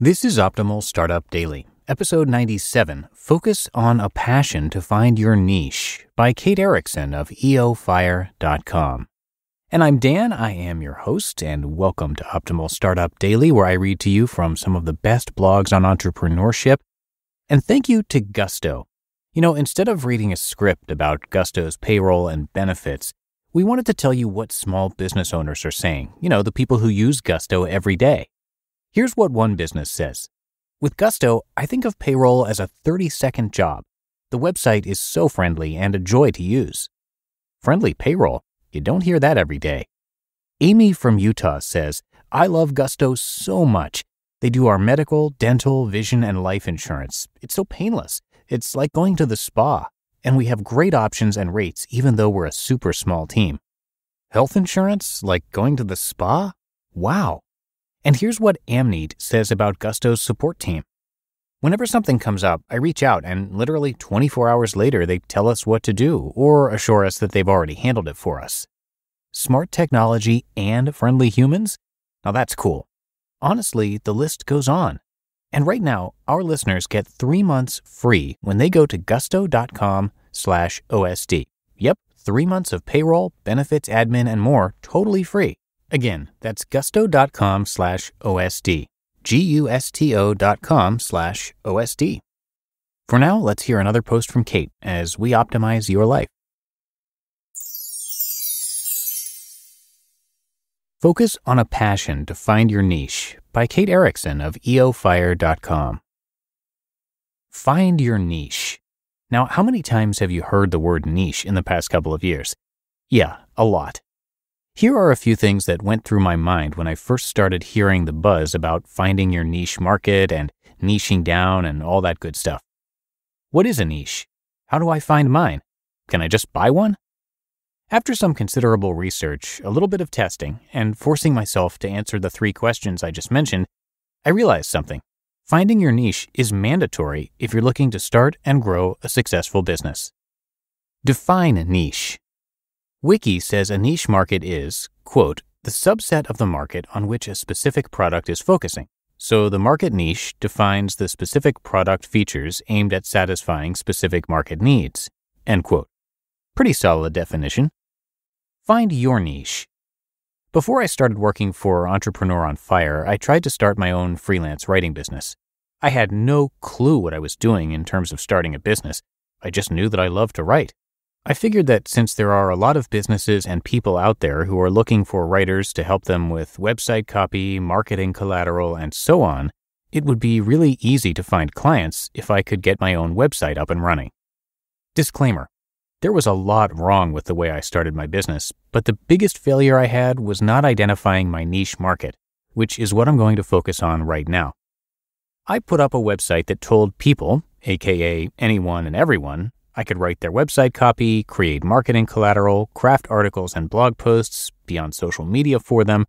This is Optimal Startup Daily, episode 97, Focus on a Passion to Find Your Niche by Kate Erickson of eofire.com. And I'm Dan, I am your host, and welcome to Optimal Startup Daily, where I read to you from some of the best blogs on entrepreneurship. And thank you to Gusto. Instead of reading a script about Gusto's payroll and benefits, we wanted to tell you what small business owners are saying, the people who use Gusto every day. Here's what one business says. With Gusto, I think of payroll as a 30-second job. The website is so friendly and a joy to use. Friendly payroll? You don't hear that every day. Amy from Utah says, I love Gusto so much. They do our medical, dental, vision, and life insurance. It's so painless. It's like going to the spa. And we have great options and rates even though we're a super small team. Health insurance? Like going to the spa? Wow. And here's what Amneed says about Gusto's support team. Whenever something comes up, I reach out and literally 24 hours later they tell us what to do or assure us that they've already handled it for us. Smart technology and friendly humans? Now that's cool. Honestly, the list goes on. And right now, our listeners get 3 months free when they go to gusto.com/OSD. Yep, 3 months of payroll, benefits, admin, and more totally free. Again, that's gusto.com/OSD. gusto.com/OSD. For now, let's hear another post from Kate as we optimize your life. Focus on a Passion to Find Your Niche by Kate Erickson of eofire.com. Find your niche. Now, how many times have you heard the word niche in the past couple of years? Yeah, a lot. Here are a few things that went through my mind when I first started hearing the buzz about finding your niche market and niching down and all that good stuff. What is a niche? How do I find mine? Can I just buy one? After some considerable research, a little bit of testing, and forcing myself to answer the 3 questions I just mentioned, I realized something. Finding your niche is mandatory if you're looking to start and grow a successful business. Define niche. Wiki says a niche market is, quote, the subset of the market on which a specific product is focusing. So the market niche defines the specific product features aimed at satisfying specific market needs, end quote. Pretty solid definition. Find your niche. Before I started working for Entrepreneur on Fire, I tried to start my own freelance writing business. I had no clue what I was doing in terms of starting a business. I just knew that I loved to write. I figured that since there are a lot of businesses and people out there who are looking for writers to help them with website copy, marketing collateral, and so on, it would be really easy to find clients if I could get my own website up and running. Disclaimer. There was a lot wrong with the way I started my business, but the biggest failure I had was not identifying my niche market, which is what I'm going to focus on right now. I put up a website that told people, aka anyone and everyone, I could write their website copy, create marketing collateral, craft articles and blog posts, be on social media for them.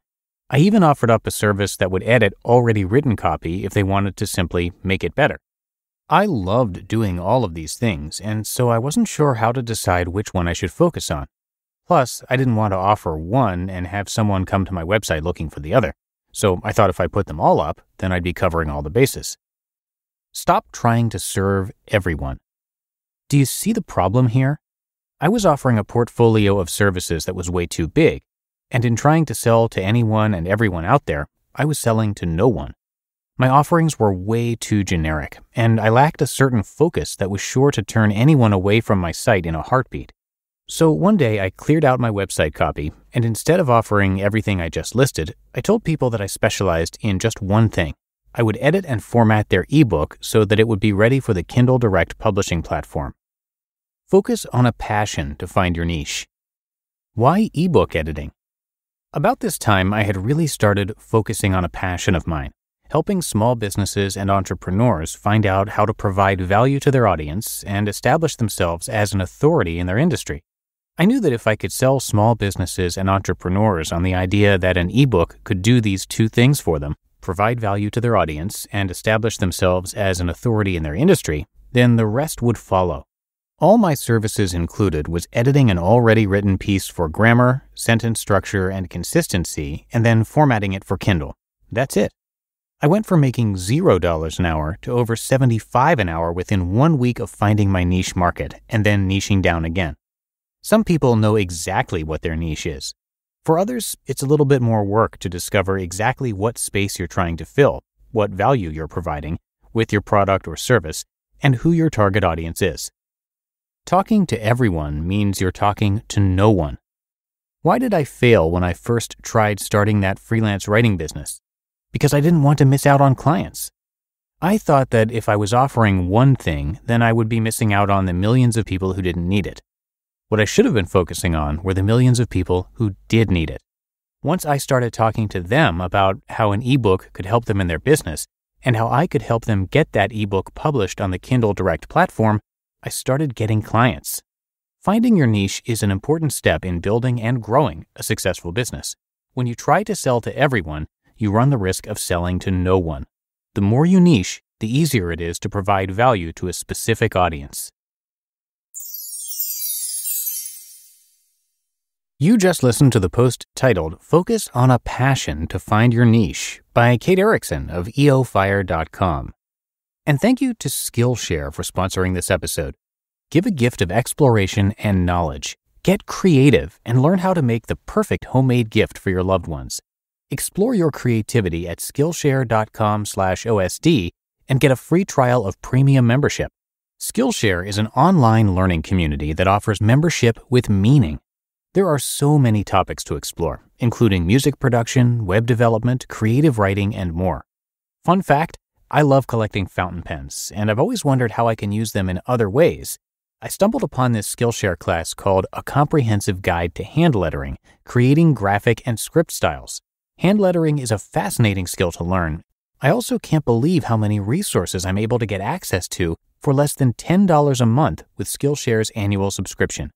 I even offered up a service that would edit already written copy if they wanted to simply make it better. I loved doing all of these things, and so I wasn't sure how to decide which one I should focus on. Plus, I didn't want to offer one and have someone come to my website looking for the other. So I thought if I put them all up, then I'd be covering all the bases. Stop trying to serve everyone. Do you see the problem here? I was offering a portfolio of services that was way too big, and in trying to sell to anyone and everyone out there, I was selling to no one. My offerings were way too generic, and I lacked a certain focus that was sure to turn anyone away from my site in a heartbeat. So one day I cleared out my website copy, and instead of offering everything I just listed, I told people that I specialized in just one thing. I would edit and format their ebook so that it would be ready for the Kindle Direct publishing platform. Focus on a passion to find your niche. Why ebook editing? About this time, I had really started focusing on a passion of mine. Helping small businesses and entrepreneurs find out how to provide value to their audience and establish themselves as an authority in their industry. I knew that if I could sell small businesses and entrepreneurs on the idea that an ebook could do these 2 things for them, provide value to their audience and establish themselves as an authority in their industry, then the rest would follow. All my services included was editing an already written piece for grammar, sentence structure, and consistency, and then formatting it for Kindle. That's it. I went from making $0 an hour to over $75 an hour within 1 week of finding my niche market and then niching down again. Some people know exactly what their niche is. For others, it's a little bit more work to discover exactly what space you're trying to fill, what value you're providing with your product or service, and who your target audience is. Talking to everyone means you're talking to no one. Why did I fail when I first tried starting that freelance writing business? Because I didn't want to miss out on clients. I thought that if I was offering one thing, then I would be missing out on the millions of people who didn't need it. What I should have been focusing on were the millions of people who did need it. Once I started talking to them about how an ebook could help them in their business and how I could help them get that ebook published on the Kindle Direct platform, I started getting clients. Finding your niche is an important step in building and growing a successful business. When you try to sell to everyone, you run the risk of selling to no one. The more you niche, the easier it is to provide value to a specific audience. You just listened to the post titled Focus on a Passion to Find Your Niche by Kate Erickson of eofire.com. And thank you to Skillshare for sponsoring this episode. Give a gift of exploration and knowledge. Get creative and learn how to make the perfect homemade gift for your loved ones. Explore your creativity at Skillshare.com/OSD and get a free trial of premium membership. Skillshare is an online learning community that offers membership with meaning. There are so many topics to explore, including music production, web development, creative writing, and more. Fun fact, I love collecting fountain pens, and I've always wondered how I can use them in other ways. I stumbled upon this Skillshare class called A Comprehensive Guide to Hand Lettering, Creating Graphic and Script Styles. Hand lettering is a fascinating skill to learn. I also can't believe how many resources I'm able to get access to for less than $10 a month with Skillshare's annual subscription.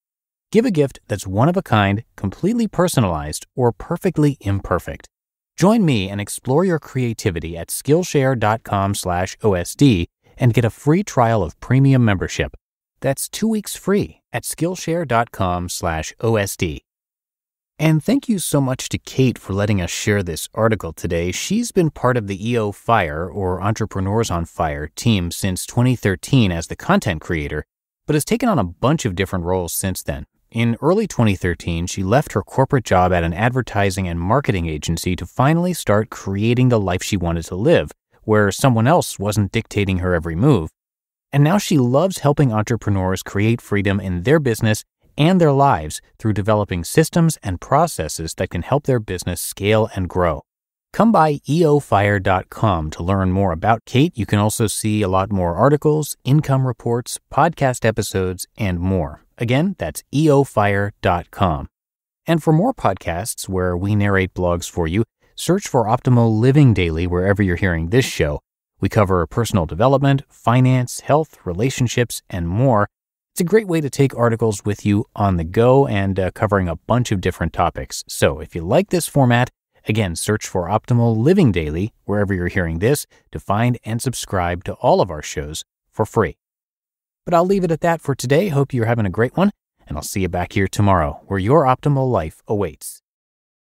Give a gift that's one of a kind, completely personalized, or perfectly imperfect. Join me and explore your creativity at Skillshare.com/OSD and get a free trial of premium membership. That's 2 weeks free at Skillshare.com/OSD. And thank you so much to Kate for letting us share this article today. She's been part of the EO Fire, or Entrepreneurs on Fire, team since 2013 as the content creator, but has taken on a bunch of different roles since then. In early 2013, she left her corporate job at an advertising and marketing agency to finally start creating the life she wanted to live, where someone else wasn't dictating her every move. And now she loves helping entrepreneurs create freedom in their business and their lives through developing systems and processes that can help their business scale and grow. Come by eofire.com to learn more about Kate. You can also see a lot more articles, income reports, podcast episodes, and more. Again, that's eofire.com. And for more podcasts where we narrate blogs for you, search for Optimal Living Daily wherever you're hearing this show. We cover personal development, finance, health, relationships, and more. It's a great way to take articles with you on the go and covering a bunch of different topics. So if you like this format, again, search for Optimal Living Daily wherever you're hearing this to find and subscribe to all of our shows for free. But I'll leave it at that for today. Hope you're having a great one, and I'll see you back here tomorrow where your optimal life awaits.